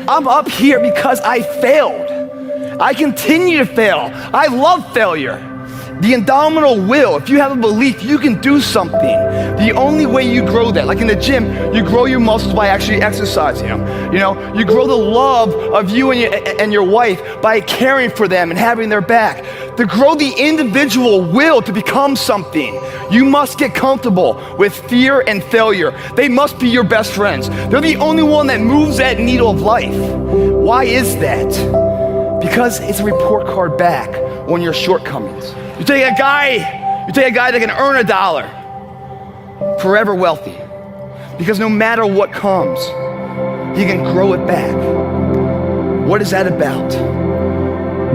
I'm up here because I failed. I continue to fail. I love failure. The indomitable will, if you have a belief you can do something, the only way you grow that, like in the gym, you grow your muscles by actually exercising them. You know, you grow the love of you and your wife by caring for them and having their back. To grow the individual will to become something, you must get comfortable with fear and failure. They must be your best friends. They're the only one that moves that needle of life. Why is that? Because it's a report card back on your shortcomings. You take a guy that can earn $1, forever wealthy, because no matter what comes, he can grow it back. What is that about?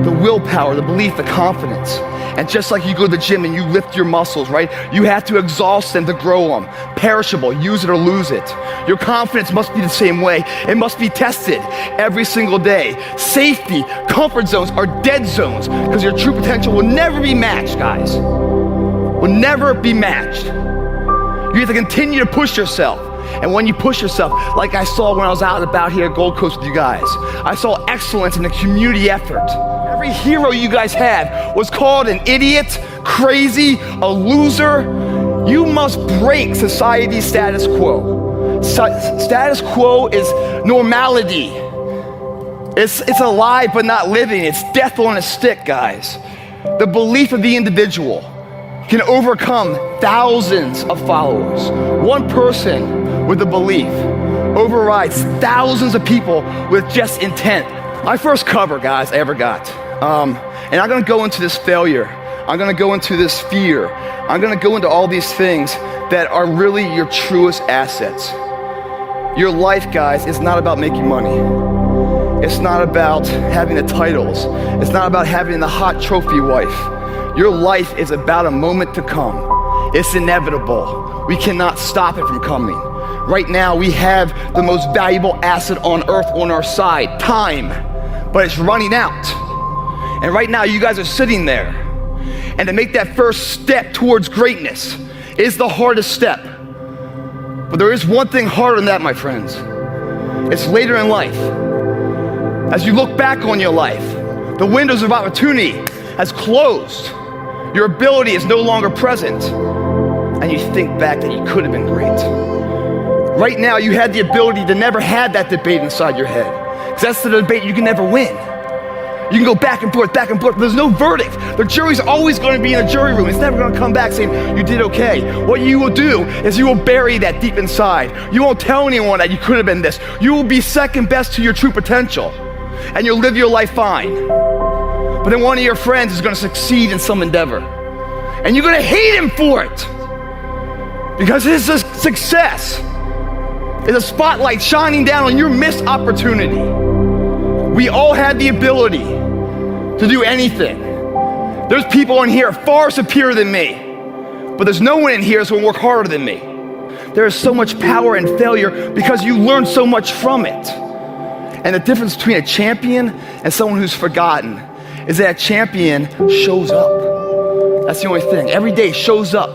The willpower, the belief, the confidence. And just like you go to the gym and you lift your muscles, right? You have to exhaust them to grow them. Perishable, use it or lose it. Your confidence must be the same way. It must be tested every single day. Safety, comfort zones are dead zones because your true potential will never be matched, guys. Will never be matched. You have to continue to push yourself. And when you push yourself, like I saw when I was out and about here at Gold Coast with you guys, I saw excellence in the community effort. Every hero you guys had was called an idiot, crazy, a loser. You must break society's status quo. Status quo is normality. It's alive but not living. It's death on a stick, guys. The belief of the individual can overcome thousands of followers. One person with a belief overrides thousands of people with just intent. My first cover, guys, I ever got. And I'm gonna go into this failure. I'm gonna go into this fear. I'm gonna go into all these things that are really your truest assets. Your life, guys, is not about making money. It's not about having the titles. It's not about having the hot trophy wife. Your life is about a moment to come. It's inevitable. We cannot stop it from coming. Right now, we have the most valuable asset on earth on our side, time, but it's running out. And right now, you guys are sitting there. And to make that first step towards greatness is the hardest step. But there is one thing harder than that, my friends. It's later in life. As you look back on your life, the windows of opportunity has closed. Your ability is no longer present. And you think back that you could have been great. Right now, you had the ability to never have that debate inside your head. Because that's the debate you can never win. You can go back and forth, but there's no verdict. The jury's always going to be in the jury room. It's never going to come back saying, you did okay. What you will do is you will bury that deep inside. You won't tell anyone that you could have been this. You will be second best to your true potential. And you'll live your life fine. But then one of your friends is going to succeed in some endeavor. And you're going to hate him for it. Because his success is a spotlight shining down on your missed opportunity. We all have the ability to do anything. There's people in here far superior than me, but there's no one in here that's gonna work harder than me. There is so much power in failure because you learn so much from it. And the difference between a champion and someone who's forgotten is that a champion shows up. That's the only thing. Every day shows up,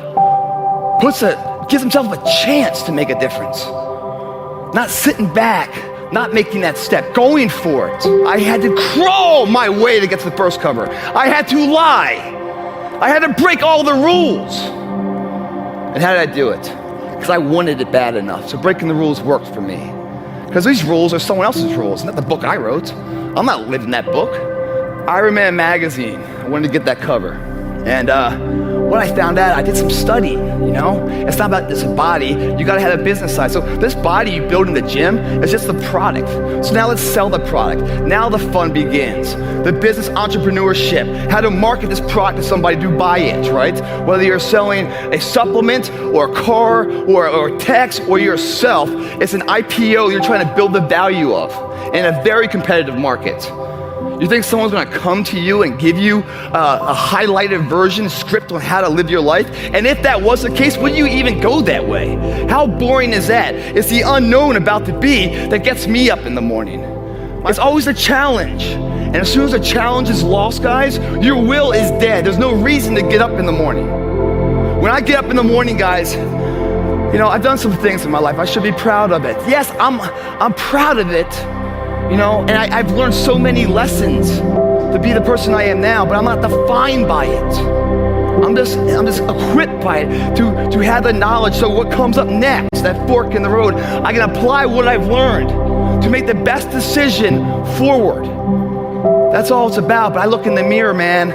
gives himself a chance to make a difference. Not sitting back, not making that step, going for it. I had to crawl my way to get to the first cover. I had to lie. I had to break all the rules. And how did I do it? Because I wanted it bad enough. So breaking the rules worked for me. Because these rules are someone else's rules, not the book I wrote. I'm not living that book. Iron Man magazine, I wanted to get that cover. And what I found out, I did some studying, you know? It's not about this body, you gotta have a business side. So this body you build in the gym is just the product. So now let's sell the product. Now the fun begins. The business entrepreneurship, how to market this product to somebody to buy it, right? Whether you're selling a supplement or a car or a text or yourself, it's an IPO you're trying to build the value of in a very competitive market. You think someone's gonna come to you and give you a highlighted version, script on how to live your life? And if that was the case, would you even go that way? How boring is that? It's the unknown about to be that gets me up in the morning. It's always a challenge. And as soon as a challenge is lost, guys, your will is dead. There's no reason to get up in the morning. When I get up in the morning, guys, you know, I've done some things in my life. I should be proud of it. Yes, I'm proud of it. And I've learned so many lessons to be the person I am now, but I'm not defined by it. I'm just equipped by it to have the knowledge. So what comes up next, that fork in the road, I can apply what I've learned to make the best decision forward. That's all it's about. But I look in the mirror, man,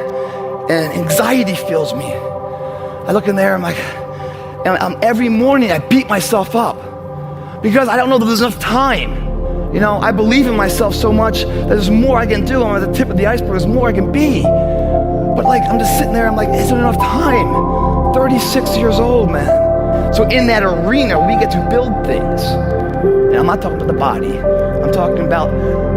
and anxiety fills me. I look in there, and every morning I beat myself up because I don't know that there's enough time. I believe in myself so much that there's more I can do. I'm at the tip of the iceberg. There's more I can be. But I'm just sitting there. I'm like, is there enough time? 36 years old, man. So in that arena, we get to build things. And I'm not talking about the body. I'm talking about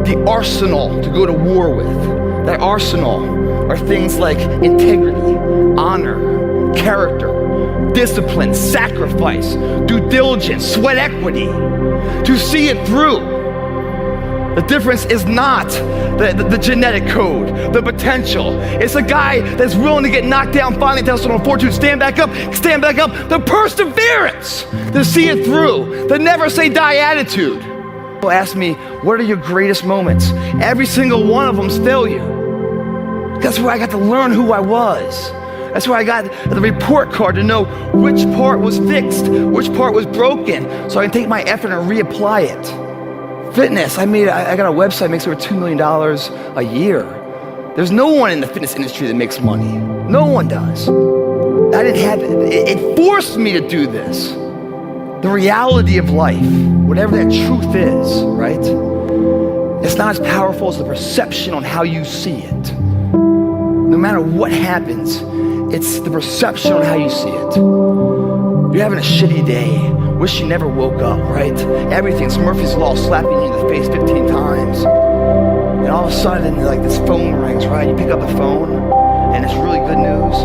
the arsenal to go to war with. That arsenal are things like integrity, honor, character, discipline, sacrifice, due diligence, sweat equity, to see it through. The difference is not the genetic code, the potential. It's a guy that's willing to get knocked down, finally tested on fortitude, stand back up, the perseverance to see it through, the never say die attitude. People ask me, what are your greatest moments? Every single one of them's failure. That's where I got to learn who I was. That's where I got the report card to know which part was fixed, which part was broken, so I can take my effort and reapply it. Fitness, I got a website that makes over $2 million a year. There's no one in the fitness industry that makes money. No one does. I didn't have it. It forced me to do this. The reality of life, whatever that truth is, right? It's not as powerful as the perception on how you see it. No matter what happens, it's the perception on how you see it. You're having a shitty day. Wish you never woke up, right? Everything's Murphy's Law, slapping you in the face 15 times. And all of a sudden, this phone rings, right? You pick up the phone, and it's really good news.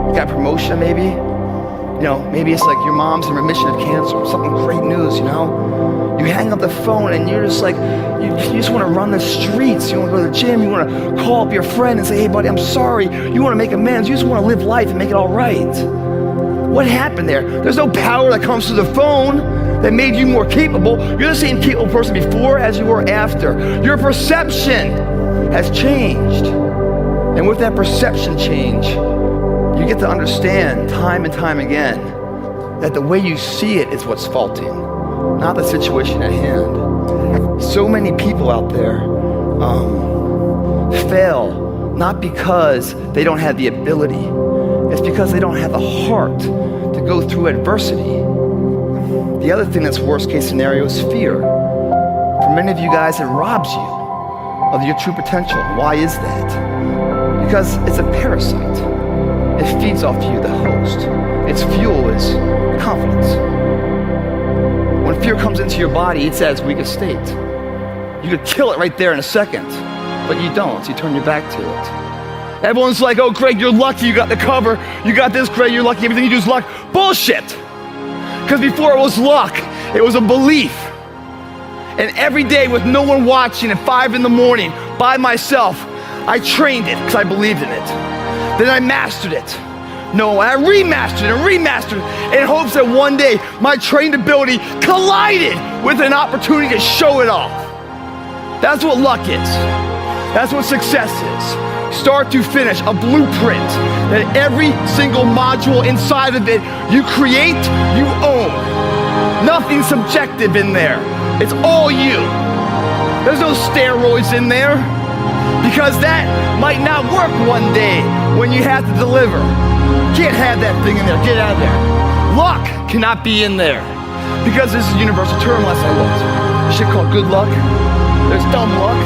You got a promotion, maybe. Maybe it's like your mom's in remission of cancer, something great news, You hang up the phone, and you're just you just want to run the streets. You want to go to the gym. You want to call up your friend and say, hey, buddy, I'm sorry. You want to make amends. You just want to live life and make it all right. What happened there? There's no power that comes through the phone that made you more capable. You're the same capable person before as you were after. Your perception has changed. And with that perception change, you get to understand time and time again that the way you see it is what's faulting, not the situation at hand. So many people out there fail not because they don't have the ability. It's because they don't have the heart to go through adversity. The other thing that's worst case scenario is fear. For many of you guys, it robs you of your true potential. Why is that? Because it's a parasite. It feeds off you, the host. Its fuel is confidence. When fear comes into your body, it's at its weakest state. You could kill it right there in a second, but you don't. You turn your back to it. Everyone's like, oh, Greg, you're lucky you got the cover. You got this, Greg, you're lucky. Everything you do is luck. Bullshit. Because before it was luck, it was a belief. And every day with no one watching at 5 in the morning by myself, I trained it because I believed in it. Then I mastered it. No, I remastered it in hopes that one day my trained ability collided with an opportunity to show it off. That's what luck is. That's what success is. Start to finish, a blueprint that every single module inside of it you create, you own. Nothing subjective in there. It's all you. There's no steroids in there because that might not work one day when you have to deliver. Can't have that thing in there. Get out of there. Luck cannot be in there because this is a universal term unless I looked. Shit called good luck. There's dumb luck.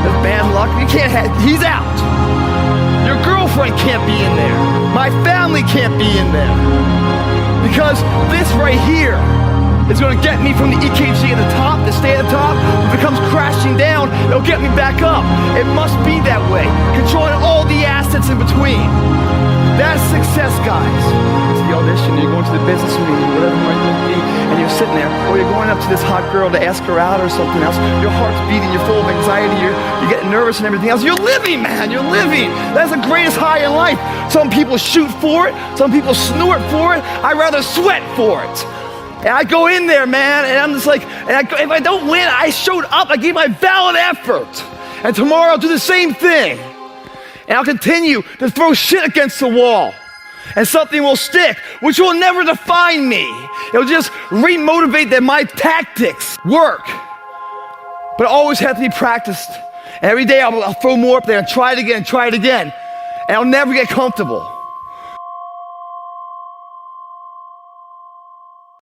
There's bad luck. You can't have, he's out. Your girlfriend can't be in there. My family can't be in there. Because this right here is going to get me from the EKG at the top, to stay at the top. If it comes crashing down, it'll get me back up. It must be that way. Controlling all the assets in between. That's success, guys. It's the audition. You're going to the business meeting, whatever it might be, and you're sitting there, or you're going up to this hot girl to ask her out or something else. Your heart's beating, you're full of anxiety, you're getting nervous and everything else. You're living, man. You're living. That's the greatest high in life. Some people shoot for it. Some people snort for it. I'd rather sweat for it. And I go in there, man, and I'm just like, if I don't win, I showed up, I gave my valid effort. And tomorrow I'll do the same thing. And I'll continue to throw shit against the wall. And something will stick, which will never define me. It'll just re-motivate that my tactics work. But it always has to be practiced. And every day I'll throw more up there and try it again, and I'll never get comfortable.